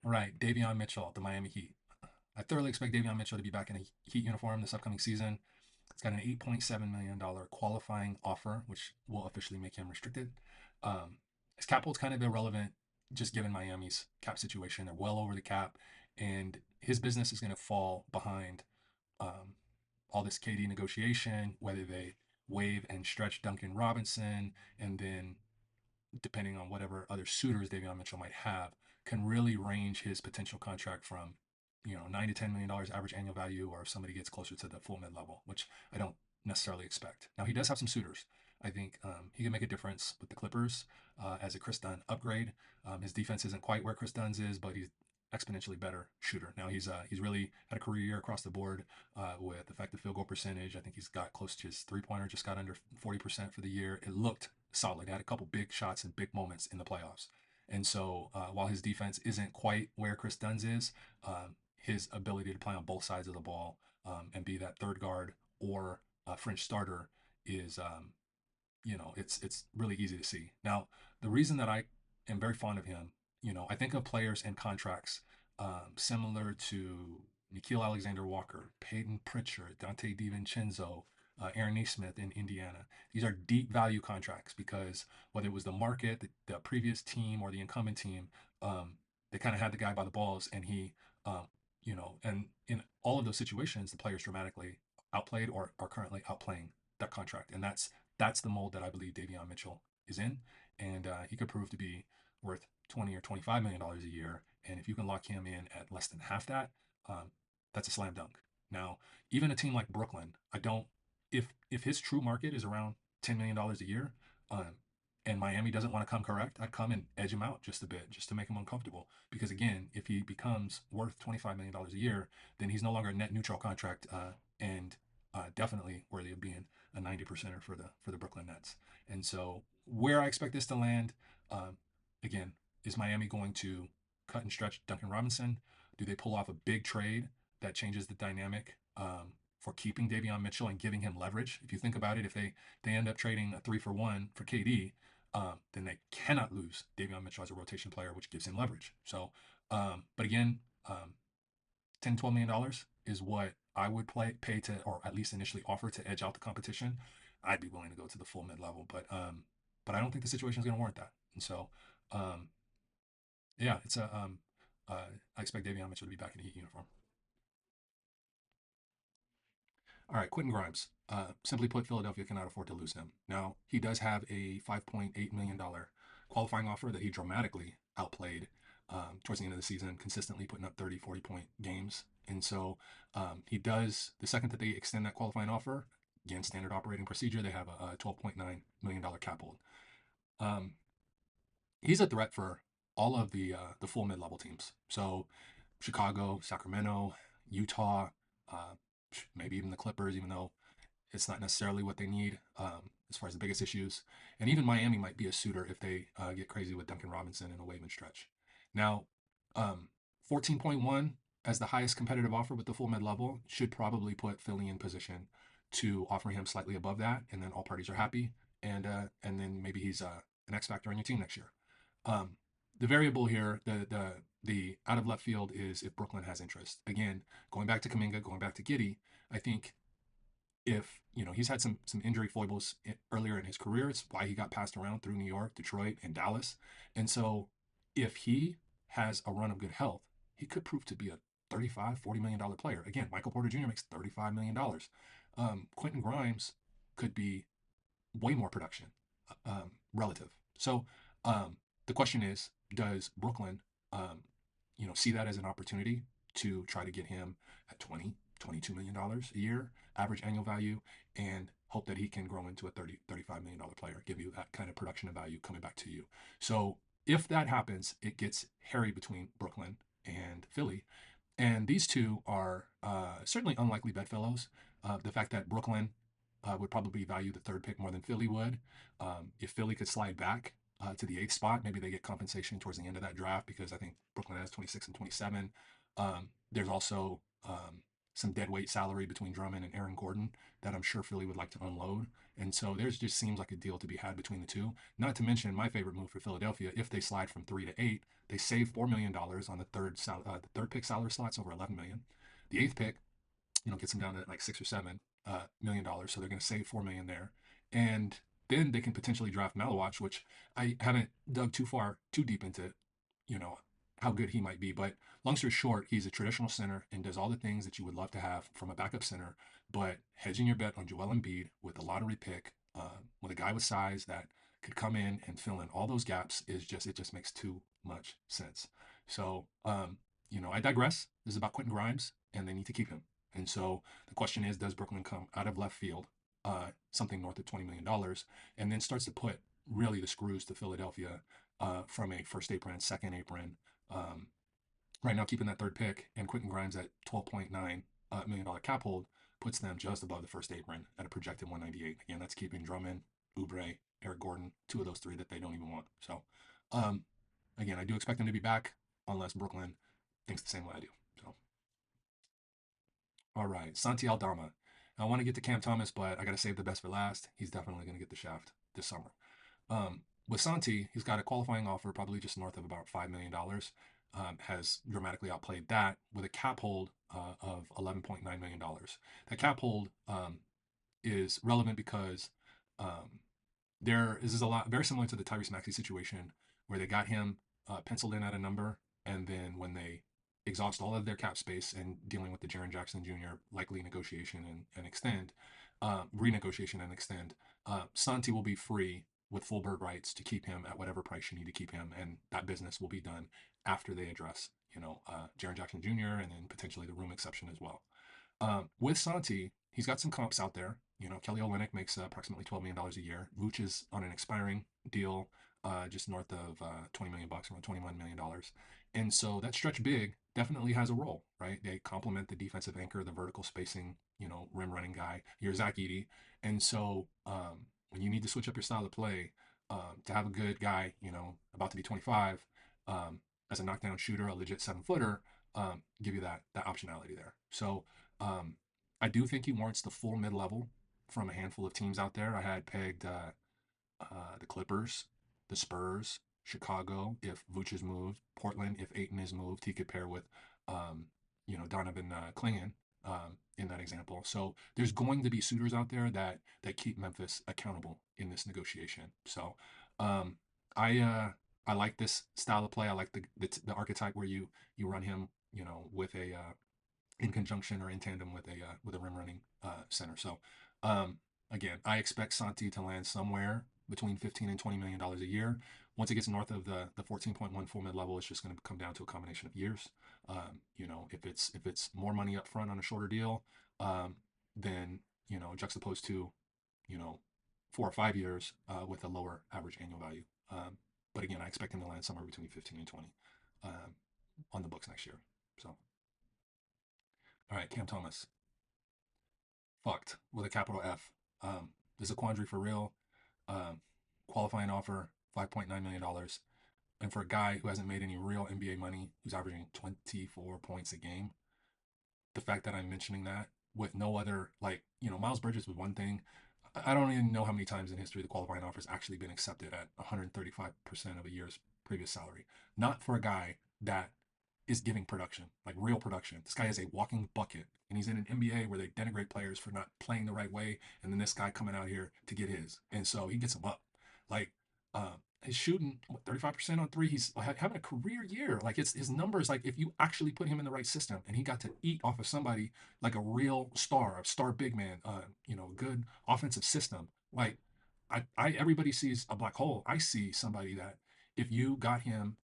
Right, Davion Mitchell, the Miami Heat. I thoroughly expect Davion Mitchell to be back in a Heat uniform this upcoming season. It's got an $8.7 million qualifying offer, which will officially make him restricted. Um, his cap hold's kind of irrelevant, just given Miami's cap situation. They're well over the cap, and his business is going to fall behind um, all this KD negotiation, whether they waive and stretch Duncan Robinson, and then depending on whatever other suitors Davion Mitchell might have, can really range his potential contract from, $9 to $10 million average annual value, or if somebody gets closer to the full mid level, which I don't necessarily expect. Now he does have some suitors. I think he can make a difference with the Clippers as a Chris Dunn upgrade. His defense isn't quite where Chris Dunn's is, but he's exponentially better shooter. Now he's really had a career year across the board with effective field goal percentage. I think he's got close to his 3 pointer, just got under 40% for the year. It looked solid. He had a couple big shots and big moments in the playoffs. And so while his defense isn't quite where Chris Dunn's is, his ability to play on both sides of the ball and be that third guard or French starter is, it's really easy to see. Now, the reason that I am very fond of him, I think of players and contracts similar to Nikhil Alexander Walker, Peyton Pritchard, Dante DiVincenzo, Aaron Neesmith in Indiana. These are deep value contracts because whether it was the market, the previous team, or the incumbent team, they kind of had the guy by the balls, and and in all of those situations, the players dramatically outplayed or are currently outplaying that contract, and that's the mold that I believe Davion Mitchell is in, and he could prove to be worth 20 or $25 million a year. And if you can lock him in at less than half that, um, that's a slam dunk. Now, even a team like Brooklyn, I don't if his true market is around $10 million a year, um, and Miami doesn't want to come correct, I'd come and edge him out just a bit, just to make him uncomfortable. Because again, if he becomes worth $25 million a year, then he's no longer a net neutral contract, and definitely worthy of being a 90 percenter for the Brooklyn Nets. And so, where I expect this to land, um, again, is Miami going to cut and stretch Duncan Robinson? Do they pull off a big trade that changes the dynamic for keeping Davion Mitchell and giving him leverage? If you think about it, if they end up trading a 3-for-1 for KD, then they cannot lose Davion Mitchell as a rotation player, which gives him leverage. So, but again, 10, $12 million is what I would pay to, or at least initially offer to edge out the competition. I'd be willing to go to the full mid level, but I don't think the situation is going to warrant that. And so, um, yeah, I expect Davion Mitchell to be back in a Heat uniform. All right, Quentin Grimes. Simply put, Philadelphia cannot afford to lose him. Now, he does have a $5.8 million qualifying offer that he dramatically outplayed towards the end of the season, consistently putting up 30, 40-point games. And so he does, the second that they extend that qualifying offer, again, standard operating procedure, they have a $12.9 million cap hold. Um, he's a threat for all of the full mid level teams. So Chicago, Sacramento, Utah, uh, maybe even the Clippers, even though it's not necessarily what they need as far as the biggest issues. And even Miami might be a suitor if they get crazy with Duncan Robinson in a wave and stretch. Now, 14.1 as the highest competitive offer with the full mid level should probably put Philly in position to offer him slightly above that, and then all parties are happy, and then maybe he's an X factor on your team next year. Um, the variable here, the out of left field is if Brooklyn has interest. Again, going back to Kaminga, going back to Giddy, I think if he's had some injury foibles earlier in his career, it's why he got passed around through New York, Detroit, and Dallas. And so, if he has a run of good health, he could prove to be a 35, $40 million player. Again, Michael Porter Jr. makes $35 million. Quentin Grimes could be way more production relative. So the question is, does Brooklyn, see that as an opportunity to try to get him at 20, $22 million a year average annual value, and hope that he can grow into a 30, $35 million player, give you that kind of production and value coming back to you. So if that happens, it gets hairy between Brooklyn and Philly. And these two are certainly unlikely bedfellows. The fact that Brooklyn would probably value the third pick more than Philly would. If Philly could slide back to the eighth spot, maybe they get compensation towards the end of that draft because I think Brooklyn has 26 and 27. There's also some dead weight salary between Drummond and Aaron Gordon that I'm sure Philly would like to unload. And so there's just seems like a deal to be had between the two. Not to mention my favorite move for Philadelphia, if they slide from 3 to 8, they save $4 million on the third pick salary slots over 11 million. The eighth pick, gets them down to like $6 or $7 million. So they're going to save 4 million there, and then they can potentially draft Malawach, which I haven't dug too deep into, you know, how good he might be. But long story short, he's a traditional center and does all the things that you would love to have from a backup center. But hedging your bet on Joel Embiid with a lottery pick, with a guy with size that could come in and fill in all those gaps it just makes too much sense. So, I digress. This is about Quentin Grimes, and they need to keep him. And so the question is, does Brooklyn come out of left field, something north of $20 million, and then starts to put really the screws to Philadelphia from a first apron, second apron, um, right now keeping that third pick, and Quentin Grimes at $12.9 million cap hold puts them just above the first apron at a projected 198. Again, that's keeping Drummond, Oubre, Eric Gordon, two of those three that they don't even want. So, um, again, I do expect them to be back unless Brooklyn thinks the same way I do. So, all right, Santi Aldama. I want to get to Cam Thomas, but I got to save the best for last. He's definitely going to get the shaft this summer. With Santi, he's got a qualifying offer, probably just north of about $5 million. Has dramatically outplayed that with a cap hold of $11.9 million. That cap hold is relevant because um, this is a lot very similar to the Tyrese Maxey situation where they got him penciled in at a number, and then when they exhaust all of their cap space and dealing with the Jaren Jackson Jr. likely negotiation and extend, renegotiation and extend, Santi will be free with full bird rights to keep him at whatever price you need to keep him, and that business will be done after they address, Jaren Jackson Jr. and then potentially the room exception as well. With Santi, he's got some comps out there. Kelly Olynyk makes approximately $12 million a year. Vooch is on an expiring deal, just north of $20 million, around $21 million. And so that stretch big definitely has a role, right? They complement the defensive anchor, the vertical spacing, rim running guy. You're Zach Edey. And so when you need to switch up your style of play, to have a good guy, about to be 25, as a knockdown shooter, a legit 7-footer, give you that optionality there. So um, I do think he warrants the full mid level from a handful of teams out there. I had pegged the Clippers, the Spurs, Chicago if Vooch is moved, Portland if Ayton is moved. He could pair with, Donovan Clingan in that example. So there's going to be suitors out there that keep Memphis accountable in this negotiation. So um, I like this style of play. I like the archetype where you run him, with a in conjunction or in tandem with a rim running center. So again, I expect Santi to land somewhere between 15 and $20 million a year. Once it gets north of the 14.1 full mid level, it's just going to come down to a combination of years. If it's more money up front on a shorter deal, then juxtaposed to 4 or 5 years with a lower average annual value. But again, I expect him to land somewhere between 15 and 20 on the books next year. So, all right, Cam Thomas, fucked with a capital F. There's a quandary for real. Um, Qualifying offer, $5.9 million, and for a guy who hasn't made any real NBA money, who's averaging 24 points a game, the fact that I'm mentioning that with no other, like, Miles Bridges was one thing. I don't even know how many times in history the qualifying offer has actually been accepted at 135% of a year's previous salary. Not for a guy that is giving production, like real production. This guy is a walking bucket, and he's in an NBA where they denigrate players for not playing the right way, and then this guy coming out here to get his, and so he gets him up. Like, he's shooting 35% on three. He's having a career year. Like, it's his numbers. Like, if you actually put him in the right system, and he got to eat off of somebody like a real star, a star big man, good offensive system. Like, everybody sees a black hole. I see somebody that if you got him,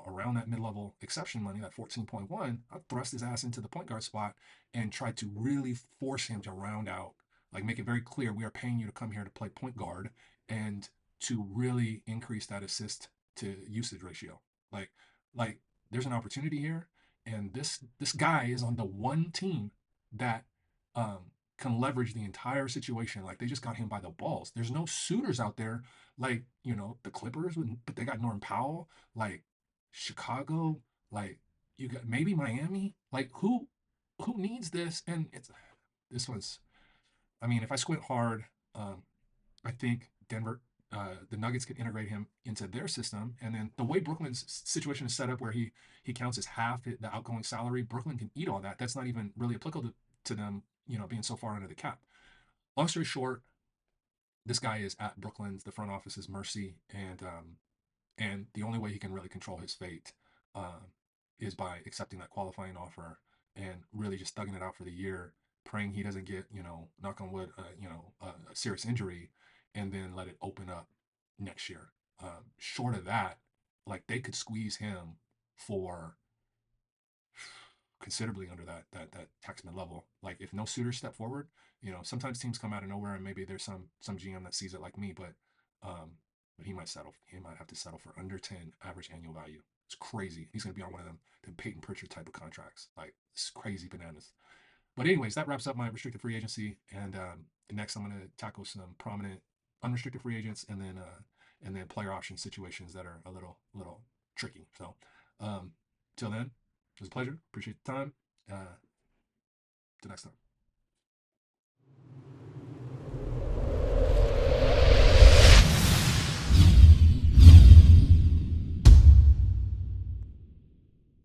around that mid-level exception money, that 14.1, I'd thrust his ass into the point guard spot and try to really force him to round out, like make it very clear we are paying you to come here to play point guard and to really increase that assist to usage ratio. Like, like there's an opportunity here, and this guy is on the one team that um can leverage the entire situation. Like, they just got him by the balls. There's no suitors out there like, the Clippers, but they got Norm Powell, like Chicago, like you got maybe Miami. Like, who? who needs this? And this was, I mean, if I squint hard, um, I think Denver, the Nuggets can integrate him into their system, and then the way Brooklyn's situation is set up, where he counts as half the outgoing salary, Brooklyn can eat all that. That's not even really applicable to them, being so far under the cap. Long story short, this guy is at Brooklyn's, the front office's mercy, and the only way he can really control his fate um, is by accepting that qualifying offer and really just thugging it out for the year, praying he doesn't get, knock on wood, a serious injury, and then let it open up next year. Short of that, like they could squeeze him for considerably under that taxman level. Like if no suitors step forward, sometimes teams come out of nowhere and maybe there's some GM that sees it like me, um, but he might settle. He might have to settle for under 10 average annual value. It's crazy. He's gonna be on one of them Peyton Pritchard type of contracts. Like it's crazy bananas. But anyways, that wraps up my restricted free agency. And next, I'm gonna tackle some prominent unrestricted free agents, and then player option situations that are a little tricky. So, um, till then, it was a pleasure. Appreciate the time. Till next time.